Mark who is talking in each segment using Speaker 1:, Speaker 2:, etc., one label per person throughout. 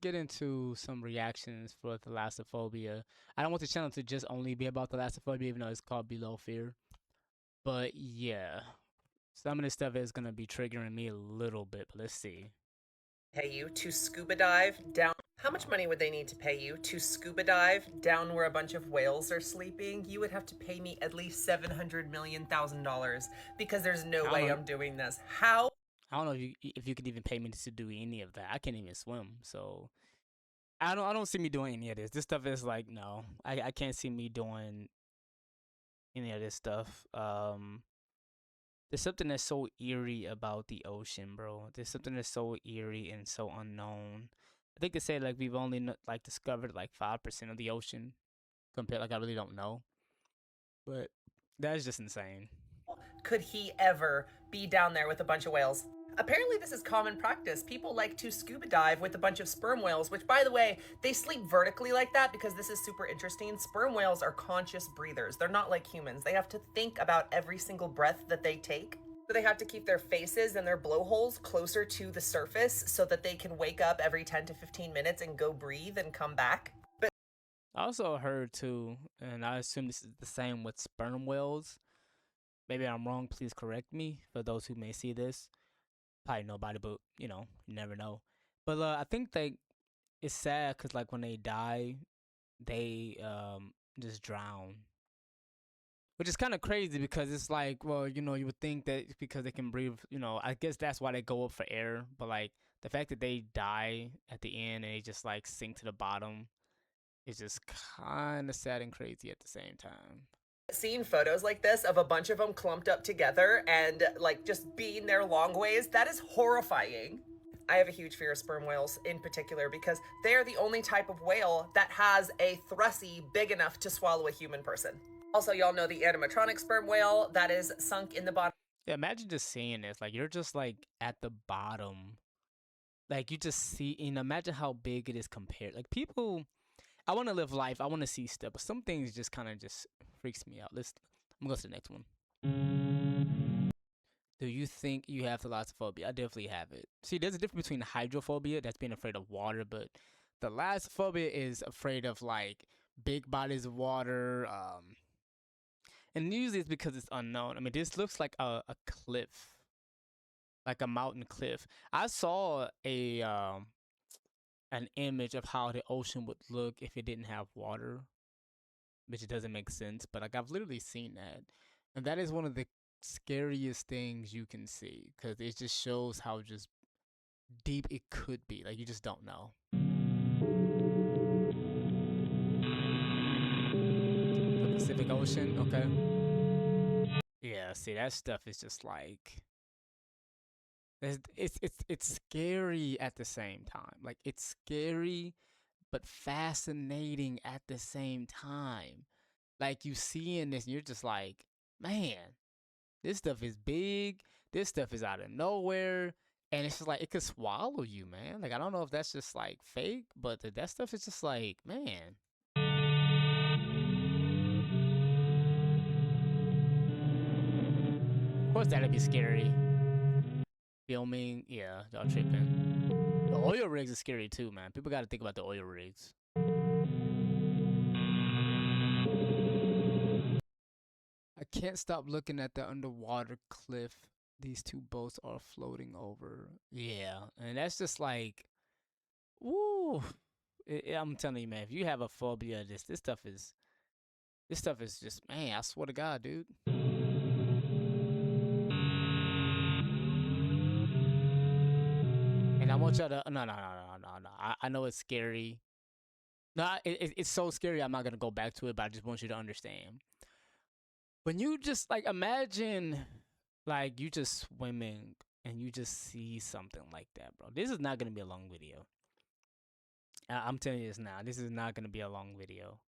Speaker 1: get into some reactions for Thalassophobia. I don't want the channel to just only be about Thalassophobia, even though it's called Below Fear. But yeah, some of this stuff is gonna be triggering me a little bit. But let's see.
Speaker 2: Pay you to scuba dive down. How much money would they need to pay you to scuba dive down where a bunch of whales are sleeping? You would have to pay me at least $700 million because there's no
Speaker 1: I don't
Speaker 2: way
Speaker 1: know.
Speaker 2: I'm doing this. How?
Speaker 1: I don't know if you could even pay me to do any of that. I can't even swim, so I don't see me doing any of this. This stuff is like no, I can't see me doing any of this stuff. There's something that's so eerie about the ocean, bro. There's something that's so eerie and so unknown. I think they say like we've only like discovered like 5% of the ocean compared. Like I really don't know, but that's just insane.
Speaker 2: Could he ever be down there with a bunch of whales? Apparently, this is common practice. People like to scuba dive with a bunch of sperm whales, which, by the way, they sleep vertically like that because this is super interesting. Sperm whales are conscious breathers. They're not like humans. They have to think about every single breath that they take. So they have to keep their faces and their blowholes closer to the surface so that they can wake up every 10 to 15 minutes and go breathe and come back. But
Speaker 1: I also heard too, and I assume this is the same with sperm whales. Maybe I'm wrong. Please correct me for those who may see this. Probably nobody, but you never know. But I think they it's sad because like when they die, they just drown, which is kind of crazy because it's like, well, you would think that it's because they can breathe. I guess that's why they go up for air. But like the fact that they die at the end and they just like sink to the bottom is just kind of sad and crazy at the same time.
Speaker 2: seeing photos like this of a bunch of them clumped up together and like just being there long ways, that is horrifying. I have a huge fear of sperm whales in particular because they are the only type of whale that has a thrusy big enough to swallow a human person. Also, y'all know the animatronic sperm whale that is sunk in the bottom.
Speaker 1: Yeah, imagine just seeing this. Like you're just like at the bottom. Like you just see, imagine how big it is compared. Like people, I want to live life. I want to see stuff, but some things just kind of just freaks me out. I'm gonna go to the next one. Do you think you have thalassophobia? I definitely have it. See, there's a difference between hydrophobia, that's being afraid of water, but thalassophobia is afraid of like big bodies of water. And usually it's because it's unknown. I mean, this looks like a cliff, like a mountain cliff. I saw a an image of how the ocean would look if it didn't have water, which it doesn't make sense. But like I've literally seen that, and that is one of the scariest things you can see because it just shows how just deep it could be. Like you just don't know. The Pacific Ocean, okay. Yeah, see that stuff is just like it's scary at the same time. Like it's scary but fascinating at the same time. Like you seeing this and you're just like, man, this stuff is big. This stuff is out of nowhere. And it's just like it could swallow you, man. Like I don't know if that's just like fake, but that stuff is just like, man. Of course that'd be scary. Filming, yeah, y'all tripping. The oil rigs are scary too, man. People gotta think about the oil rigs. I can't stop looking at the underwater cliff these two boats are floating over. Yeah, and that's just like, woo. I'm telling you, man, if you have a phobia of this stuff is just, man, I swear to God, dude. And I want y'all to, no. I know it's scary. No, it's so scary. I'm not gonna go back to it, but I just want you to understand. When you just like imagine, like you just swimming and you just see something like that, bro. This is not gonna be a long video. I'm telling you this now. This is not gonna be a long video,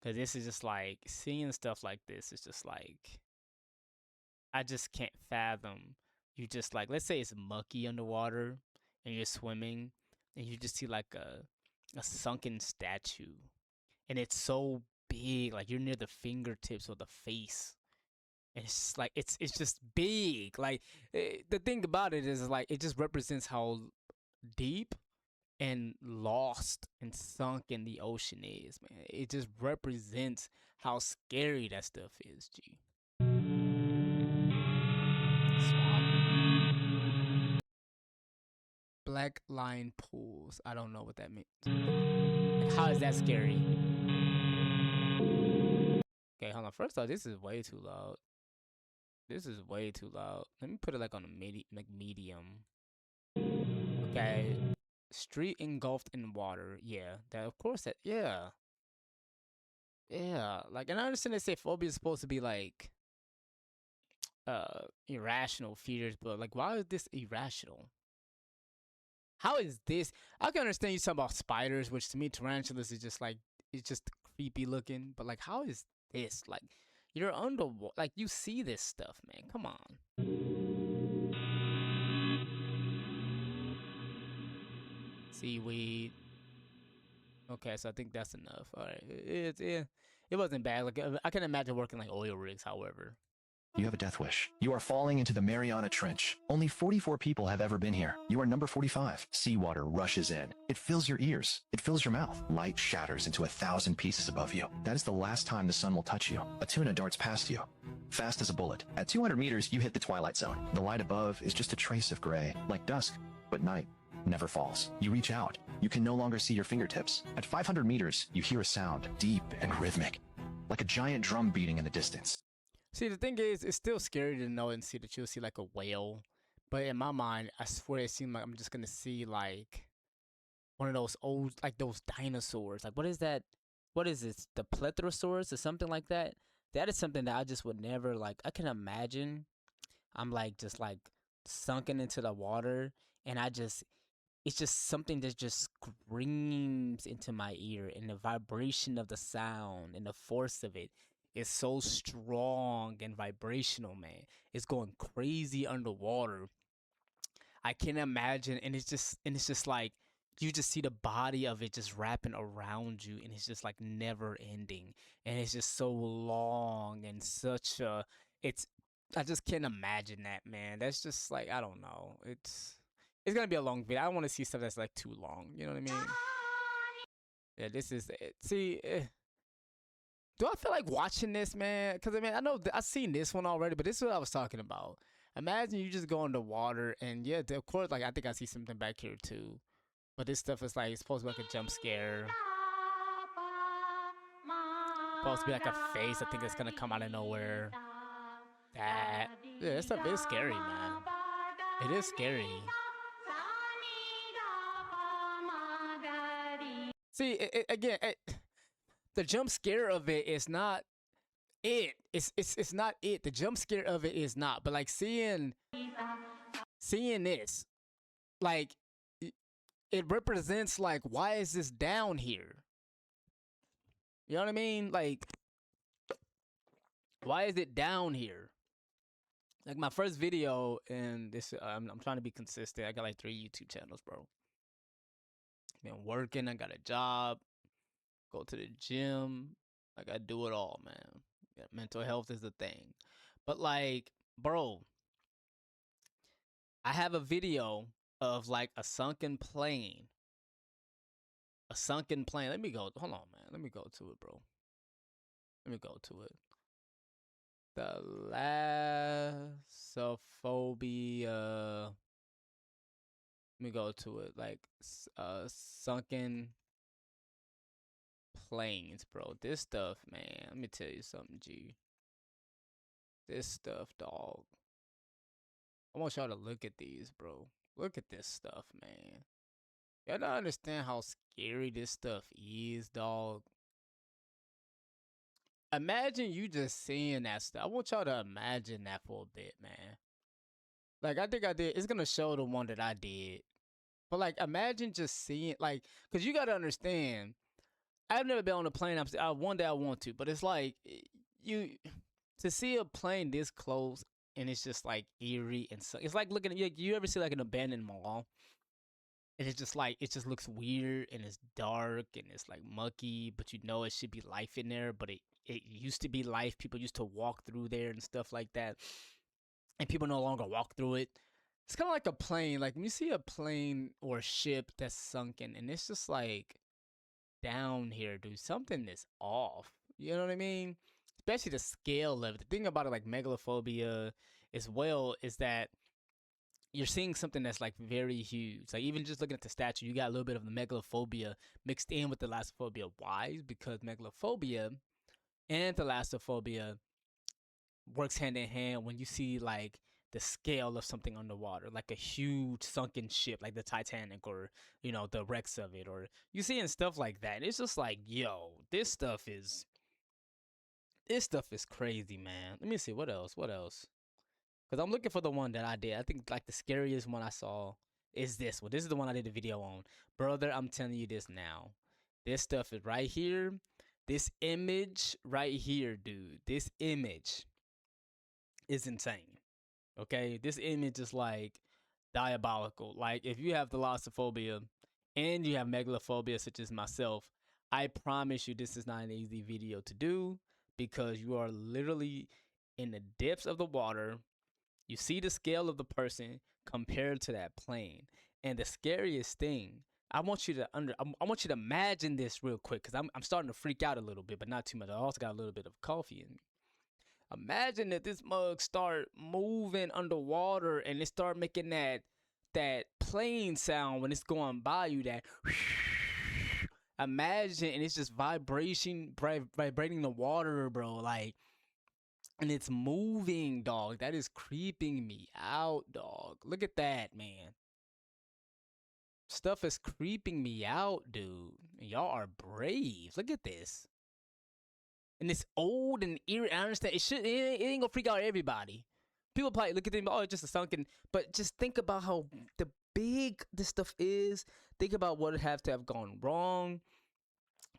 Speaker 1: cause this is just like seeing stuff like this. Is just like I just can't fathom. You just like let's say it's mucky underwater and you're swimming and you just see like a sunken statue and it's so big, like you're near the fingertips or the face. And it's just like it's just big. Like the thing about it is like it just represents how deep and lost and sunk in the ocean is, man. It just represents how scary that stuff is, G. Swamp. Black line pools. I don't know what that means. Like how is that scary? Okay, hold on. First off, this is way too loud. This is way too loud. Let me put it like on a medium. Okay. Street engulfed in water. Yeah. That of course that yeah. Yeah. Like, and I understand they say phobia is supposed to be like irrational fears, but like why is this irrational? How is this? I can understand you talking about spiders, which to me tarantulas is just like it's just creepy looking, but like how is this? Like you're underwater, like you see this stuff, man. Come on. Seaweed. Okay, so I think that's enough. All right, it wasn't bad. Like I can imagine working like oil rigs, however.
Speaker 3: You have a death wish. You are falling into the Mariana Trench. Only 44 people have ever been here. You are number 45. Seawater rushes in. It fills your ears. It fills your mouth. Light shatters into 1,000 pieces above you. That is the last time the sun will touch you. A tuna darts past you. Fast as a bullet. At 200 meters, you hit the twilight zone. The light above is just a trace of gray, like dusk, but night never falls. You reach out. You can no longer see your fingertips. At 500 meters, you hear a sound, deep and rhythmic, like a giant drum beating in the distance.
Speaker 1: See, the thing is, it's still scary to know and see that you'll see like a whale. But in my mind, I swear it seems like I'm just gonna see like one of those old, like those dinosaurs. Like, what is that? What is this? The Pletrosaurus or something like that? That is something that I just would never like. I can imagine I'm like just like sunken into the water, and it's just something that just screams into my ear, and the vibration of the sound and the force of it is so strong and vibrational, man. It's going crazy underwater. I can imagine, and it's just like you just see the body of it just wrapping around you, and it's just like never ending, and it's just so long and such a. It's I just can't imagine that, man. That's just like I don't know. It's gonna be a long video. I don't want to see stuff that's like too long. You know what I mean? Yeah, this is it. See. Do I feel like watching this, man? Because I mean, I know I've seen this one already, but this is what I was talking about. Imagine you just go in the water, and yeah, of course, like I think I see something back here too. But this stuff is like it's supposed to be like a jump scare. Supposed to be like a face. I think it's gonna come out of nowhere. That yeah, this stuff is scary, man. It is scary. See, again, the jump scare of it is not it. It's not it. The jump scare of it is not. But like seeing this, like it represents like why is this down here? You know what I mean? Like why is it down here? Like my first video, and this I'm trying to be consistent. I got like 3 YouTube channels, bro. Been working. I got a job. Go to the gym. Like I do it all, man. Yeah, mental health is the thing. But like, bro, I have a video of like a sunken plane. A sunken plane. Let me go. Hold on, man. Let me go to it, bro. Let me go to it. Thalassophobia. Let me go to it. Like, sunken planes, bro. This stuff, man. Let me tell you something, G. This stuff, dog. I want y'all to look at these, bro. Look at this stuff, man. Y'all don't understand how scary this stuff is, dog. Imagine you just seeing that stuff. I want y'all to imagine that for a bit, man. Like, I think I did. It's going to show the one that I did. But, like, imagine just seeing, like, because you got to understand, I've never been on a plane. One day I want to. But it's like, to see a plane this close, and it's just, like, eerie. And so, it's like looking at, you ever see, like, an abandoned mall? And it's just like it just looks weird and it's dark and it's like mucky, but you know it should be life in there, but it used to be life. People used to walk through there and stuff like that. And people no longer walk through it. It's kind of like a plane. Like when you see a plane or a ship that's sunken, and it's just like down here, dude. Something is off. You know what I mean? Especially the scale of it. The thing about it, like megalophobia, as well, is that you're seeing something that's like very huge. Like even just looking at the statue, you got a little bit of the megalophobia mixed in with the thalassophobia. Why? Because megalophobia and thalassophobia works hand in hand when you see like the scale of something underwater, like a huge sunken ship, like the Titanic, or the wrecks of it, or you seeing stuff like that. It's just like, yo, this stuff is crazy, man. Let me see what else. What else? Because I'm looking for the one that I did. I think like the scariest one I saw is this one. This is the one I did the video on, brother. I'm telling you this now. This stuff is right here. This image right here, dude. This image is insane. Okay, this image is like diabolical. Like if you have thalassophobia and you have megalophobia, such as myself, I promise you this is not an easy video to do because you are literally in the depths of the water. You see the scale of the person compared to that plane, and the scariest thing. I want you to I want you to imagine this real quick because I'm starting to freak out a little bit, but not too much. I also got a little bit of coffee in me. Imagine that this mug start moving underwater and it start making that plane sound when it's going by you. That imagine, and it's just vibrating the water, bro. Like, and it's moving, dog. That is creeping me out, dog. Look at that, man. Stuff is creeping me out, dude. And y'all are brave. Look at this. And it's old and eerie. I understand it ain't gonna freak out everybody. People probably look at them, oh, it's just a sunken. But just think about how the big this stuff is. Think about what would have to have gone wrong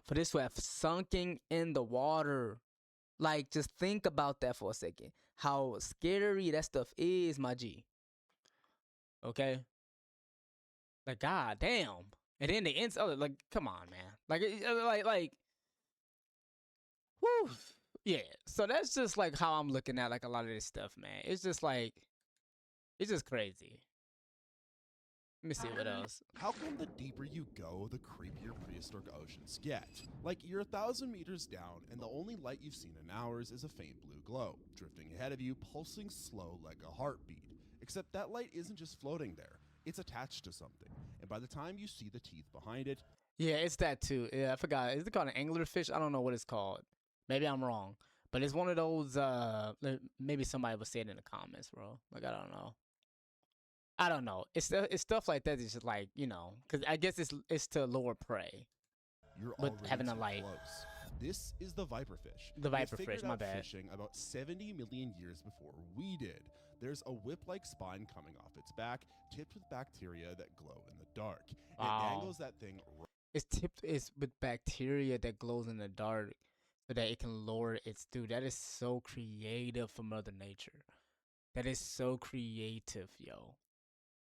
Speaker 1: for this to have sunken in the water. Like, just think about that for a second. How scary that stuff is, my G. Okay? Like, god damn. And then the inside, like, come on, man. Like, whew. Yeah. So that's just like how I'm looking at like a lot of this stuff, man. It's just like, it's just crazy. Let me see what else.
Speaker 4: How come the deeper you go, the creepier prehistoric oceans get? Like, you're 1,000 meters down, and the only light you've seen in hours is a faint blue glow, drifting ahead of you, pulsing slow like a heartbeat. Except that light isn't just floating there, it's attached to something, and by the time you see the teeth behind it...
Speaker 1: Yeah, it's that too. Yeah, I forgot. Is it called an anglerfish? I don't know what it's called. Maybe I'm wrong. But it's one of those, maybe somebody will say it in the comments, bro. Like, I don't know. I don't know. It's stuff like that. It's just like, because I guess it's to lure prey.
Speaker 4: You're
Speaker 1: But
Speaker 4: already
Speaker 1: having a
Speaker 4: too
Speaker 1: light.
Speaker 4: close. This is the viperfish.
Speaker 1: The
Speaker 4: They
Speaker 1: viperfish,
Speaker 4: figured
Speaker 1: my
Speaker 4: out
Speaker 1: bad.
Speaker 4: fishing about 70 million years before we did. There's a whip-like spine coming off its back, tipped with bacteria that glow in the dark. And it
Speaker 1: Wow.
Speaker 4: dangles that thing
Speaker 1: It's with bacteria that glows in the dark so that it can lure its dude. That is so creative for Mother Nature. That is so creative, yo.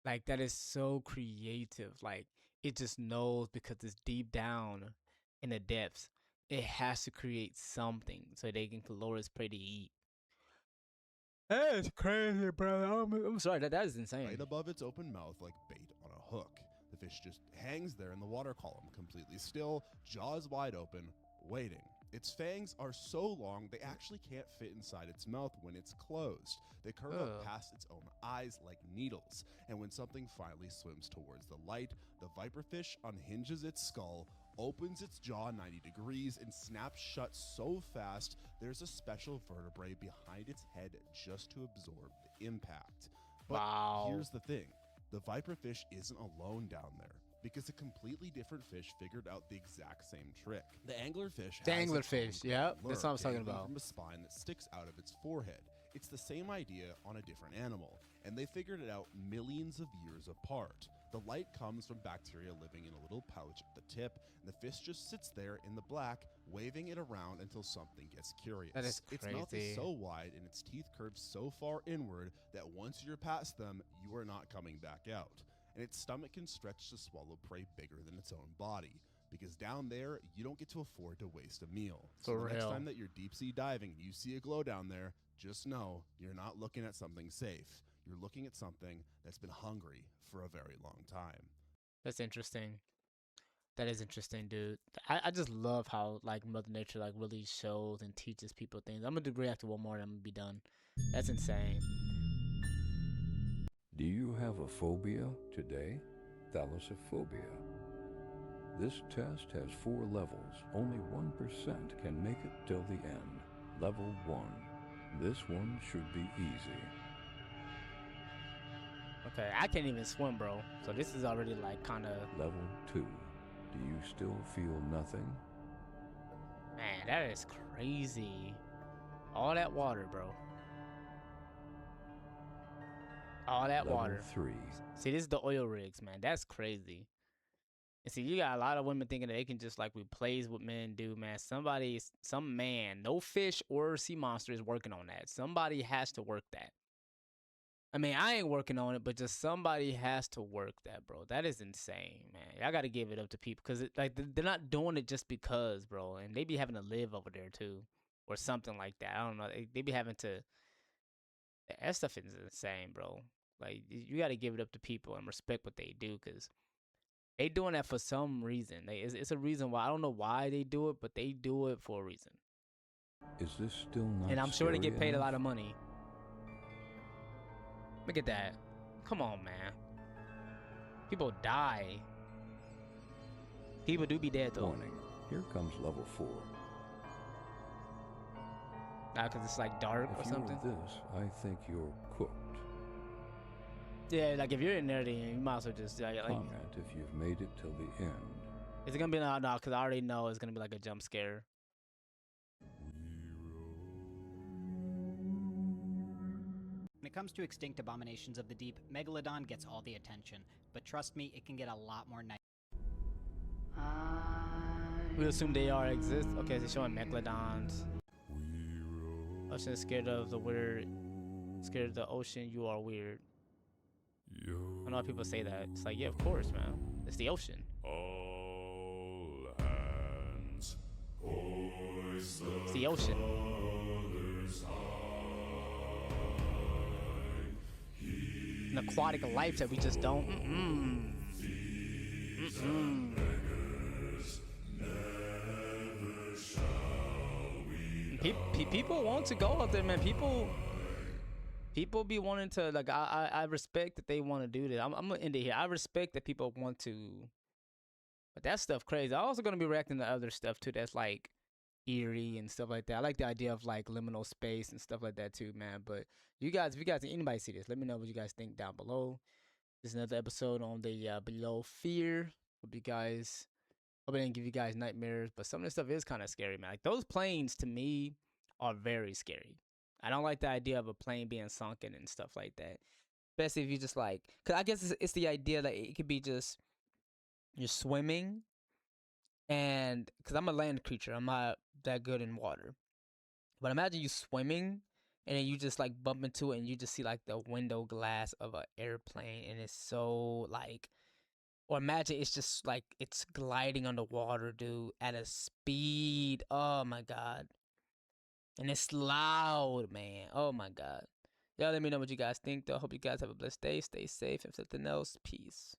Speaker 1: Like that is so creative. Like it just knows because it's deep down in the depths. It has to create something so they can lure its prey to eat. That's crazy, bro. I'm sorry. That is insane.
Speaker 4: right above its open mouth like bait on a hook. The fish just hangs there in the water column, completely still, jaws wide open, waiting. Its fangs are so long they actually can't fit inside its mouth when it's closed. They curve up past its own eyes like needles, and when something finally swims towards the light, the viperfish unhinges its skull, opens its jaw 90 degrees, and snaps shut so fast there's a special vertebrae behind its head just to absorb the impact. But
Speaker 1: Wow.
Speaker 4: here's the thing. The viperfish isn't alone down there because a completely different fish figured out the exact same trick. The anglerfish
Speaker 1: The
Speaker 4: has its own
Speaker 1: anglerfish,
Speaker 4: glowing
Speaker 1: yep,
Speaker 4: lure
Speaker 1: that's what I was talking
Speaker 4: dangling
Speaker 1: about.
Speaker 4: from a spine that sticks out of its forehead. It's the same idea on a different animal, and they figured it out millions of years apart. The light comes from bacteria living in a little pouch at the tip, and the fish just sits there in the black, waving it around until something gets curious.
Speaker 1: That is
Speaker 4: Its mouth
Speaker 1: crazy.
Speaker 4: is so wide and its teeth curve so far inward that once you're past them, you are not coming back out. And its stomach can stretch to swallow prey bigger than its own body. Because down there, you don't get to afford to waste a meal. So
Speaker 1: For
Speaker 4: the next
Speaker 1: real.
Speaker 4: time that you're deep sea diving and you see a glow down there, just know you're not looking at something safe. you're looking at something that's been hungry for a very long time.
Speaker 1: That's interesting. That is interesting, dude. I just love how like Mother Nature like really shows and teaches people things. I'm gonna react to one more and I'm gonna be done. That's insane.
Speaker 5: Do you have a phobia today? Thalassophobia. This test has 4 levels. Only 1% can make it till the end. Level 1. This one should be easy.
Speaker 1: Okay, I can't even swim, bro. So this is already like kind of.
Speaker 5: Level 2. Do you still feel nothing?
Speaker 1: Man, that is crazy. All that water, bro. All that
Speaker 5: Level
Speaker 1: water.
Speaker 5: 3.
Speaker 1: See, this is the oil rigs, man. That's crazy. And see, you got a lot of women thinking that they can just like replace what men do, man. Some man, no fish or sea monster is working on that. Somebody has to work that. I mean, I ain't working on it, but just somebody has to work that, bro. That is insane, man. I got to give it up to people because like they're not doing it just because, bro. And they be having to live over there too, or something like that. I don't know. They be having to. That stuff is insane, bro. Like you got to give it up to people and respect what they do because they doing that for some reason. It's a reason why. I don't know why they do it, but they do it for a reason.
Speaker 5: Is this still not
Speaker 1: And I'm sure they get
Speaker 5: scary
Speaker 1: paid a
Speaker 5: enough?
Speaker 1: lot of money. Look at that. Come on, man. People die. People do be dead, though.
Speaker 5: Warning. Here comes level 4.
Speaker 1: Not because it's like dark or
Speaker 5: If
Speaker 1: something.
Speaker 5: you're this, I think you're cooked.
Speaker 1: Yeah, like if you're in there, then you might as well just like.
Speaker 5: Comment if you've made it till the end.
Speaker 1: Is it gonna be no? Because I already know it's gonna be like a jump scare.
Speaker 6: When it comes to extinct abominations of the deep, Megalodon gets all the attention, but trust me, it can get a lot more nice.
Speaker 1: We assume they are exist. Okay, they're showing megalodons. Ocean is scared of the weird. Scared of the ocean, you are weird. I know how people say that. It's like, yeah, of course, man. It's the ocean.
Speaker 7: All hands hoist
Speaker 1: It's the ocean. An aquatic life that we just don't. People want to go up there, man. People be wanting to like. I respect that they want to do that. I'm gonna end it here. I respect that people want to, but that stuff crazy. I'm also gonna be reacting to other stuff too. That's like eerie and stuff like that. I like the idea of like liminal space and stuff like that too, man. But you guys, if you guys, anybody see this, let me know what you guys think down below. This is another episode on the Below Fear. Hope I didn't give you guys nightmares, but some of this stuff is kind of scary, man. Like those planes to me are very scary. I don't like the idea of a plane being sunken and stuff like that. Especially if you just like, cause I guess it's the idea that it could be just you're swimming, and cause I'm a land creature, I'm not that good in water. But imagine you swimming, and then you just like bump into it, and you just see like the window glass of an airplane, and it's so like, or imagine it's just like it's gliding underwater, dude, at a speed. Oh my god. And it's loud, man. Oh my god. Y'all let me know what you guys think, though. Hope you guys have a blessed day. Stay safe. If something else, peace.